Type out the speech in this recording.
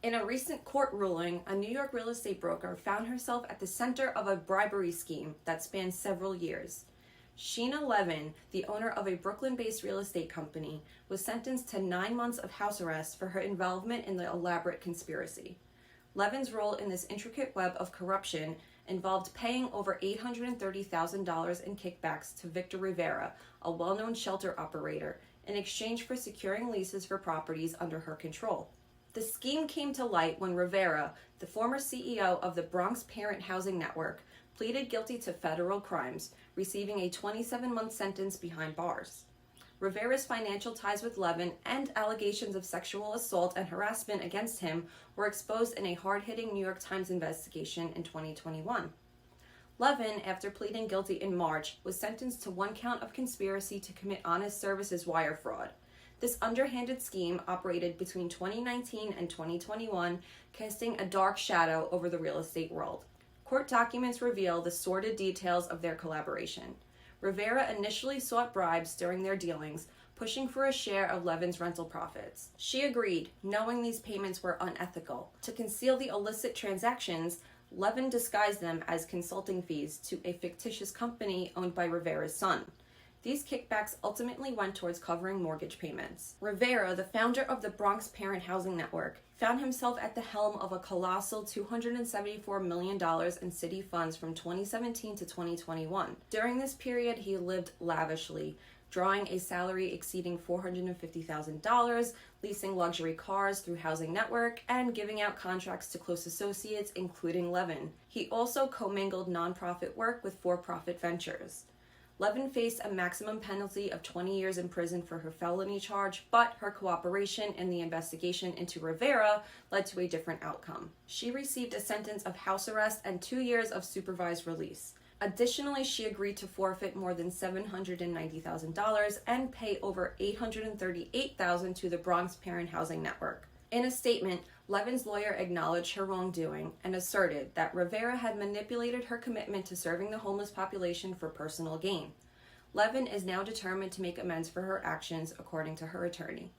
In a recent court ruling, a New York real estate broker found herself at the center of a bribery scheme that spanned several years. Sheena Levin, the owner of a Brooklyn-based real estate company, was sentenced to 9 months of house arrest for her involvement in the elaborate conspiracy. Levin's role in this intricate web of corruption involved paying over $830,000 in kickbacks to Victor Rivera, a well-known shelter operator, in exchange for securing leases for properties under her control. The scheme came to light when Rivera, the former CEO of the Bronx Parent Housing Network, pleaded guilty to federal crimes, receiving a 27-month sentence behind bars. Rivera's financial ties with Levin and allegations of sexual assault and harassment against him were exposed in a hard-hitting New York Times investigation in 2021. Levin, after pleading guilty in March, was sentenced to 1 count of conspiracy to commit honest services wire fraud. This underhanded scheme operated between 2019 and 2021, casting a dark shadow over the real estate world. Court documents reveal the sordid details of their collaboration. Rivera initially sought bribes during their dealings, pushing for a share of Levin's rental profits. She agreed, knowing these payments were unethical. To conceal the illicit transactions, Levin disguised them as consulting fees to a fictitious company owned by Rivera's son. These kickbacks ultimately went towards covering mortgage payments. Rivera, the founder of the Bronx Parent Housing Network, found himself at the helm of a colossal $274 million in city funds from 2017 to 2021. During this period, he lived lavishly, drawing a salary exceeding $450,000, leasing luxury cars through Housing Network, and giving out contracts to close associates, including Levin. He also commingled nonprofit work with for-profit ventures. Levin faced a maximum penalty of 20 years in prison for her felony charge, but her cooperation in the investigation into Rivera led to a different outcome. She received a sentence of house arrest and 2 years of supervised release. Additionally, she agreed to forfeit more than $790,000 and pay over $838,000 to the Bronx Parent Housing Network. In a statement, Levin's lawyer acknowledged her wrongdoing and asserted that Rivera had manipulated her commitment to serving the homeless population for personal gain. Levin is now determined to make amends for her actions, according to her attorney.